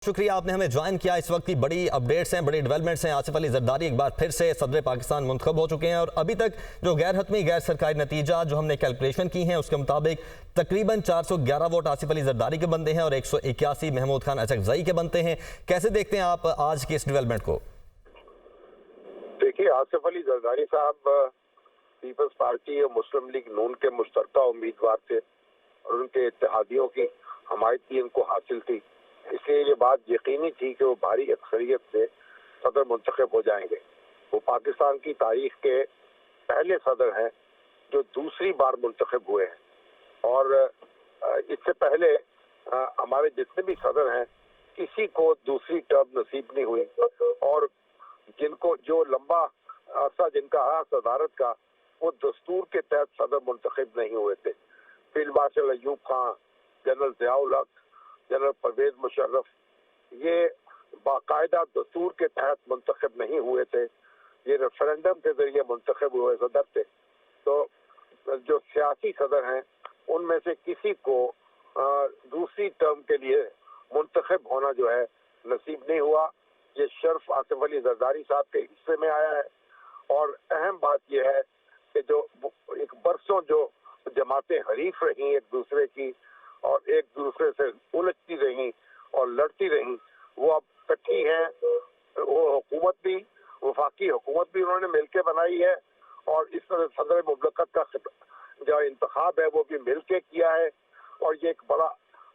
शुक्रिया आपने हमें ज्वाइन किया। इस वक्त की बड़ी अपडेट्स हैं, बड़ी डेवलपमेंट्स हैं। आसिफ अली जरदारी एक बार फिर से सदर पाकिस्तान मुंतखब हो चुके हैं और अभी तक जो गैर हतमी गैर सरकारी नतीजा जो हमने कैलकुलेशन की हैं उसके मुताबिक तकरीबन 411 वोट आसिफ अली जरदारी के बनते हैं और 181 महमूद खान अचकजई के बनते हैं। कैसे देखते हैं आप आज की इस डेवलपमेंट को? देखिए, आसिफ अली जरदारी साहब पीपल्स पार्टी और मुस्लिम लीग नून के मुश्तरका उम्मीदवार थे और उनके इत्तेहादियों की हमायत भी इनको हासिल थी, इसलिए ये बात यकीनी थी कि वो भारी अक्सरियत से सदर मुंतखब हो जाएंगे। वो पाकिस्तान की तारीख के पहले सदर हैं जो दूसरी बार मुंतखब हुए हैं और इससे पहले हमारे जितने भी सदर हैं किसी को दूसरी टर्म नसीब नहीं हुई और जिनको जो लंबा अरसा जिनका है सदारत का, वो दस्तूर के तहत सदर मुंतखब नहीं हुए थे। Field marshal Ayub Khan, general Ziaul हक, जनरल परवेज मुशर्रफ, ये बाकायदा दस्तूर के तहत मुंतखब नहीं हुए थे, ये रेफरेंडम के जरिए मुंतखब हुए सदर थे। तो जो सियासी सदर हैं उनमें से किसी को दूसरी टर्म के लिए मुंतखब होना जो है नसीब नहीं हुआ। ये शर्फ आसिफ अली जरदारी साहब के हिस्से में आया है और अहम बात यह है कि जो एक बरसों जो जमातें हरीफ रही एक दूसरे की और एक दूसरे से उलझती रही और लड़ती रही, वो अब इकट्ठी हैं। वो हुकूमत भी, वफाकी हुकूमत भी उन्होंने मिलकर बनाई है और इस तरह सदर मुमलकत का जो इंतखाब है वो भी मिलकर किया है और ये एक बड़ा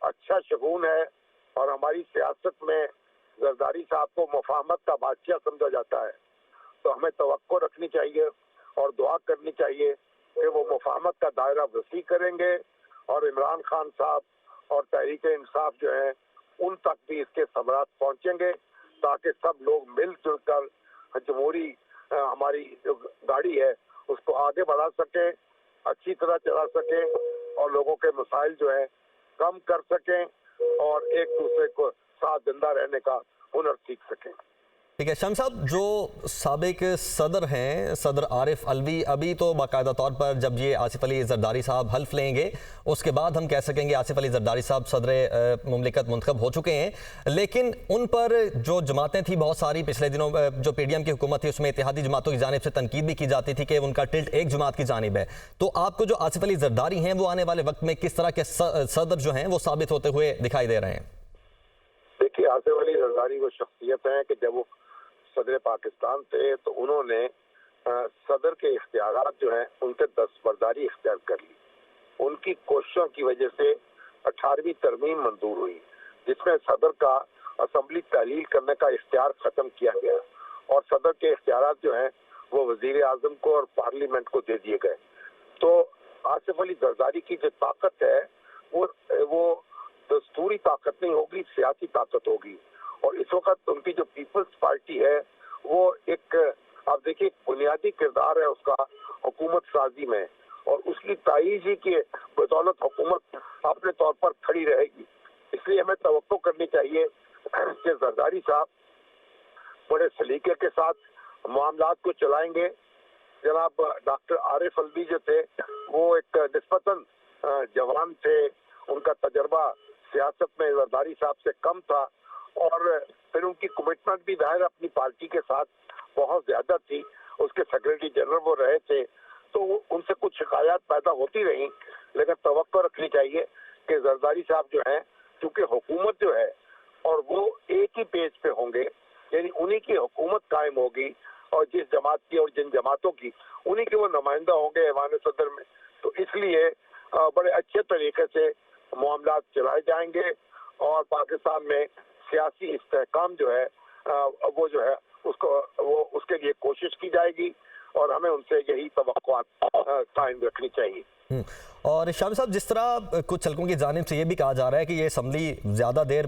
अच्छा शगुन है। और हमारी सियासत में जरदारी साहब को मुफाहमत का बादशाह समझा जाता है, तो हमें तवक्को रखनी चाहिए और दुआ करनी चाहिए कि वो मुफाहमत का दायरा वसी करेंगे और इमरान खान साहब और तहरीक इंसाफ जो है उन तक भी इसके समरात पहुंचेंगे ताकि सब लोग मिलजुल कर जमहूरी हमारी जो गाड़ी है उसको आगे बढ़ा सकें, अच्छी तरह चला सकें और लोगों के मसाइल जो है कम कर सकें और एक दूसरे को साथ जिंदा रहने का हुनर सीख सकें। ठीक है शम्स साहब, जो साबिक सदर हैं सदर आरिफ अलवी, अभी तो बाकायदा तौर पर जब ये आसिफ अली जरदारी साहब हल्फ लेंगे उसके बाद हम कह सकेंगे आसिफ अली जरदारी साहब सदर मुमलिकत मुंतखब हो चुके हैं, लेकिन उन पर जो जमातें थी बहुत सारी पिछले दिनों जो पीडीएम की हुकूमत थी उसमें इत्तेहादी जमातों की जानिब से तनकीद भी की जाती थी कि उनका टिल्ट एक जमात की जानिब है। तो आपको जो आसिफ अली जरदारी हैं वो आने वाले वक्त में किस तरह के सदर जो हैं वो साबित होते हुए दिखाई दे रहे हैं? देखिए, आसिफ अली जरदारी वो शख्सियत है कि जब वो सदर पाकिस्तान थे तो उन्होंने सदर के इख्तियारात जो हैं उनसे दस्तबरदारी इख्तियार कर ली। उनकी कोशिशों की वजह से 18वीं तरमीम मंजूर हुई जिसमें सदर का असम्बली तहलील करने का इख्तियार खत्म किया गया और सदर के इख्तियारात जो हैं वो वजीर आजम को और पार्लियामेंट को दे दिए गए। तो आसिफ अली जरदारी की जो ताकत है वो दस्तूरी ताकत नहीं होगी, सियासी ताकत होगी। और इस वक्त उनकी जो पीपल्स पार्टी है वो एक, आप देखिए, बुनियादी किरदार है उसका हुकूमत साजी में और उसकी ताईज ही की बदौलत हुकूमत अपने तौर पर खड़ी रहेगी। इसलिए हमें तवक्को करनी चाहिए कि जरदारी साहब बड़े सलीके के साथ मामलात को चलाएंगे। जनाब डॉक्टर आरिफ अलवी जो थे वो एक निस्बतन जवान थे, उनका तजर्बा सियासत में जरदारी साहब से कम था और फिर उनकी कमिटमेंट भी जाहिर अपनी पार्टी के साथ बहुत ज्यादा थी। उसके सेक्रेटरी जनरल वो रहे थे तो उनसे कुछ शिकायत पैदा होती रही, लेकिन तवक्को रखनी चाहिए कि जरदारी साहब जो हैं क्योंकि हुकूमत जो है और वो एक ही पेज पे होंगे, यानी उन्हीं की हुकूमत कायम होगी और जिस जमात की और जिन जमातों की उन्हीं के वो नुमाइंदा होंगे ऐवान सदर में। तो इसलिए बड़े अच्छे तरीके से मामलात चलाए जाएंगे और पाकिस्तान में सियासी इस्तेहकाम जो है वो जो है उसके लिए कोशिश की जाएगी और हमें उनसे यही तवक्को कायम रखनी चाहिए। और शाम साहब, जिस तरह कुछ हल्कों की जानिब से ये भी कहा जा रहा है कि ये असम्बली ज़्यादा देर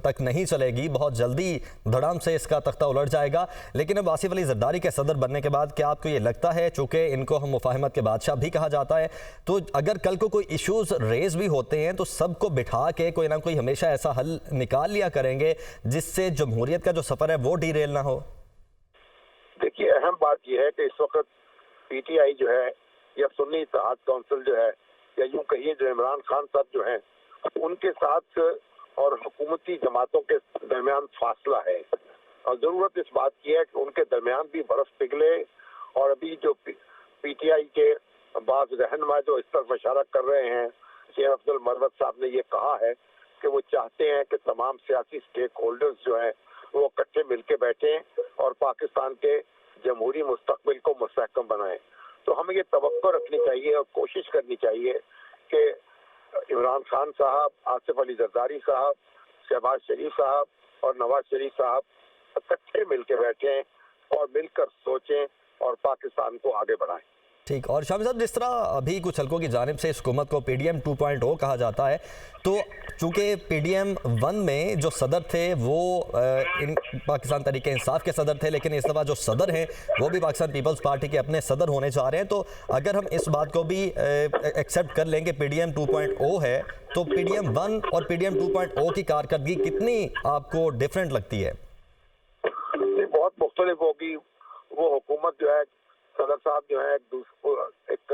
तक नहीं चलेगी, बहुत जल्दी धड़ाम से इसका तख्ता उलट जाएगा, लेकिन अब आसिफ अली जरदारी के सदर बनने के बाद क्या आपको ये लगता है, चूँकि इनको हम मुफाहमत के बादशाह भी कहा जाता है, तो अगर कल को कोई इशूज़ रेज भी होते हैं तो सबको बिठा के कोई ना कोई हमेशा ऐसा हल निकाल लिया करेंगे जिससे जमहूरियत का जो सफ़र है वो डीरेल ना हो? देखिए, अहम बात यह है कि इस वक्त PTI जो है या सुन्नी इत्तेहाद काउंसिल जो है या यूं कहिए जो इमरान खान साहब जो हैं उनके साथ और हुकूमती जमातों के दरमियान फासला है। और जरूरत इस बात की है कि उनके दरमियान भी बर्फ पिघले। और अभी जो पीटीआई के बाज रहनुमा जो इस तरफ इशारा कर रहे हैं, शेख अब्दुल मरवत साहब ने ये कहा है कि वो चाहते हैं कि तमाम सियासी स्टेक होल्डर्स जो हैं वो इकट्ठे मिलके बैठे और पाकिस्तान के जमहूरी मुस्तकबिल को मुस्तहकम बनाएं। तो हमें ये तवक्को रखनी चाहिए और कोशिश करनी चाहिए कि इमरान खान साहब, आसिफ अली जरदारी साहब, शहबाज शरीफ साहब और नवाज शरीफ साहब इकट्ठे मिलके बैठें और मिलकर सोचें और पाकिस्तान को आगे बढ़ाएं। ठीक। और शामी साहब, जिस तरह अभी कुछ हल्कों की जानिब से इस हुकूमत को पीडीएम 2.0 कहा जाता है, तो चूंकि पीडीएम 1 में जो सदर थे वो पाकिस्तान तहरीक इंसाफ के सदर थे, लेकिन इस दफ़ा जो सदर हैं वो भी पाकिस्तान पीपल्स पार्टी के अपने सदर होने जा रहे हैं। तो अगर हम इस बात को भी एक्सेप्ट कर लें कि पीडीएम 2.0 है, तो पीडीएम 1 और पीडीएम 2.0 की कारकर्दगी कितनी आपको डिफरेंट लगती है? बहुत मुख्तलिफ होगी। वो हुकूमत जो है, सदर साहब जो है एक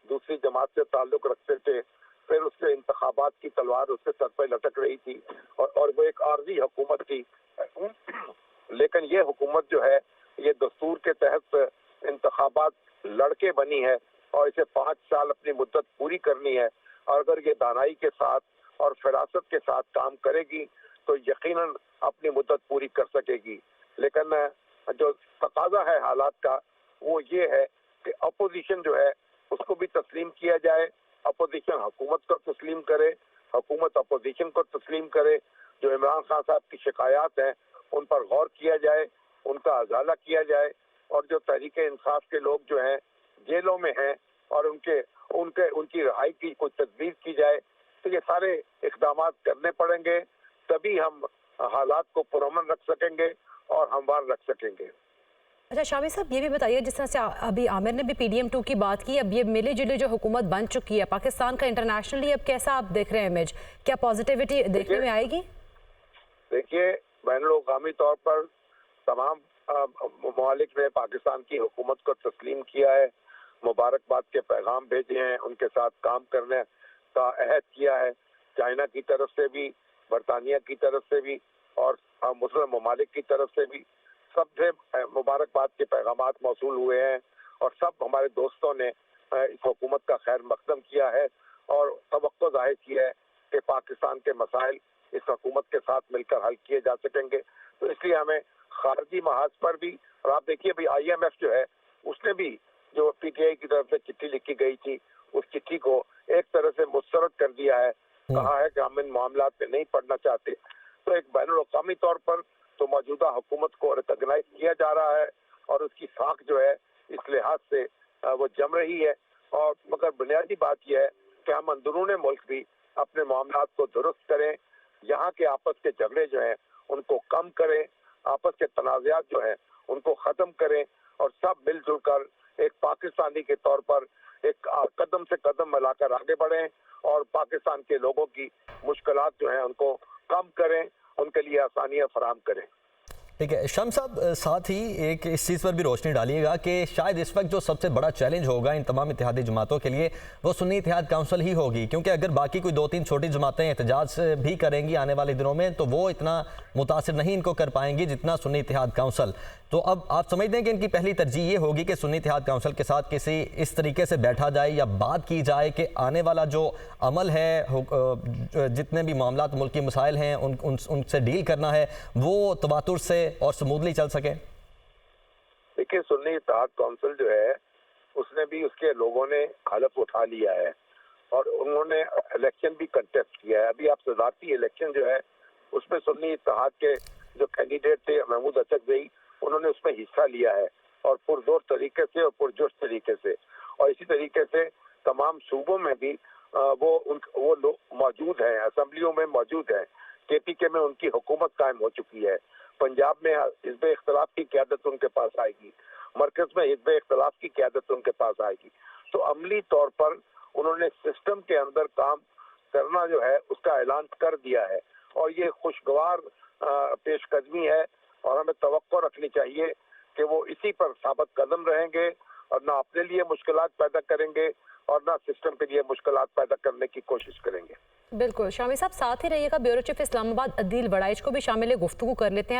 दूसरी जमात से ताल्लुक रखते थे, फिर उसके इंतखाबात की तलवार उसके सर पर लटक रही थी और वो एक आर्जी हुकूमत थी। लेकिन ये हुकूमत जो है ये दस्तूर के तहत इंतखाबात लड़के बनी है और इसे 5 साल अपनी मुद्दत पूरी करनी है। और अगर ये दानाई के साथ और फरासत के साथ काम करेगी तो यकीनन अपनी मुद्दत पूरी कर सकेगी। लेकिन जो तकाजा है हालात का वो ये है कि अपोजिशन जो है उसको भी तस्लीम किया जाए, अपोजिशन हुकूमत को तस्लीम करे, हुकूमत अपोजिशन को तस्लीम करे। जो इमरान खान साहब की शिकायत हैं उन पर गौर किया जाए, उनका अजाला किया जाए और जो तहरीक इंसाफ के लोग जो हैं जेलों में हैं और उनकी रिहाई की कोई तदबीर की जाए। तो ये सारे इकदाम करने पड़ेंगे, तभी हम हालात को पुरअमन रख सकेंगे और हमवार रख सकेंगे। अच्छा शामी साहब, ये भी बताइए, जिस तरह से अभी आमिर ने भी पीडीएम 2 की बात की, अब ये मिले जुले जो हुकूमत बन चुकी है पाकिस्तान का इंटरनेशनली, अब कैसा आप देख रहे हैं इमेज? क्या पॉजिटिविटी देखने में आएगी? देखिए, बैनुल-अक़वामी तौर पर तमाम ममालिक ने पाकिस्तान की हुकूमत को तस्लीम किया है, मुबारकबाद के पैगाम भेजे हैं, उनके साथ काम करने का अहद किया है। चाइना की तरफ से भी, बरतानिया की तरफ से भी और मुस्लिम ममालिक की तरफ से भी सबसे मुबारकबाद के पैगामात मौसूल हुए हैं और सब हमारे दोस्तों ने इस हुकूमत का खैर मकदम किया है और तवक्को जाहिर किया है कि पाकिस्तान के मसाइल इस हुकूमत के साथ मिलकर हल किए जा सकेंगे। तो इसलिए हमें खारजी महाज पर भी, और आप देखिए अभी IMF जो है उसने भी जो PTI की तरफ से चिट्ठी लिखी गई थी उस चिट्ठी को एक तरह से मुस्तरद कर दिया है, कहा है कि हम इन मामलात में नहीं पढ़ना चाहते। तो एक बैनुल-अक़वामी तौर पर तो मौजूदा हुकूमत को रिकॉग्नाइज किया जा रहा है और उसकी साख जो है इस लिहाज से वो जम रही है। और मगर बुनियादी बात यह है कि हम अंदरूने मुल्क भी अपने मामलात को दुरुस्त करें, यहाँ के आपस के झगड़े जो हैं उनको कम करें, आपस के तनाज़ात जो हैं उनको ख़त्म करें और सब मिलजुल कर एक पाकिस्तानी के तौर पर एक कदम से कदम मिलाकर आगे बढ़ें और पाकिस्तान के लोगों की मुश्किलात जो हैं उनको कम करें, उनके लिए आसानियाँ फराहम करें। ठीक है शम साहब, साथ ही एक इस चीज़ पर भी रोशनी डालिएगा कि शायद इस वक्त जो सबसे बड़ा चैलेंज होगा इन तमाम इत्तेहादी जमातों के लिए वो सुन्नी इत्तेहाद काउंसिल ही होगी, क्योंकि अगर बाकी कोई 2-3 छोटी जमातें एहतजाज भी करेंगी आने वाले दिनों में तो वो इतना मुतासिर नहीं इनको कर पाएंगी जितना सुन्नी इत्तेहाद काउंसिल। तो अब आप समझते हैं कि इनकी पहली तरजीह ये होगी कि सुन्नी इत्तेहाद काउंसिल के साथ किसी इस तरीके से बैठा जाए या बात की जाए कि आने वाला जो अमल है, जितने भी मामलात मुल्की मसाइल हैं उनसे डील करना है वो तवातुर से और स्मूथली चल सके। देखिए, सुन्नी इत्तेहाद काउंसिल जो है उसने भी, उसके लोगों ने हलफ उठा लिया है और उन्होंने इलेक्शन भी कंटेस्ट किया है। अभी आप सदारती इलेक्शन जो है उसमें सुन्नी इत्तेहाद के जो कैंडिडेट थे महमूद अचकज़ई, उन्होंने उसमें हिस्सा लिया है और पुरजोर तरीके से और पुरजोश तरीके से। और इसी तरीके से तमाम सूबों में भी वो लोग मौजूद हैं, असम्बलियों में मौजूद हैं। KPK में उनकी हुकूमत कायम हो चुकी है, पंजाब में हिज़्ब इख्तिलाफ की क़यादत उनके पास आएगी, मरकज़ में हिज़्ब इख्तिलाफ की क़यादत उनके पास आएगी। तो अमली तौर पर उन्होंने सिस्टम के अंदर काम करना जो है उसका ऐलान कर दिया है और ये खुशगवार पेशकदमी है और हमें तवक्को रखनी चाहिए कि वो इसी पर साबित कदम रहेंगे और ना अपने लिए मुश्किलात पैदा करेंगे और ना सिस्टम के लिए मुश्किलात पैदा करने की कोशिश करेंगे। बिल्कुल शामी साहब, साथ ही रहिएगा। ब्यूरो चीफ इस्लामाबाद अदील वड़ाइच को भी शामिल गुफ्तगू कर लेते हैं।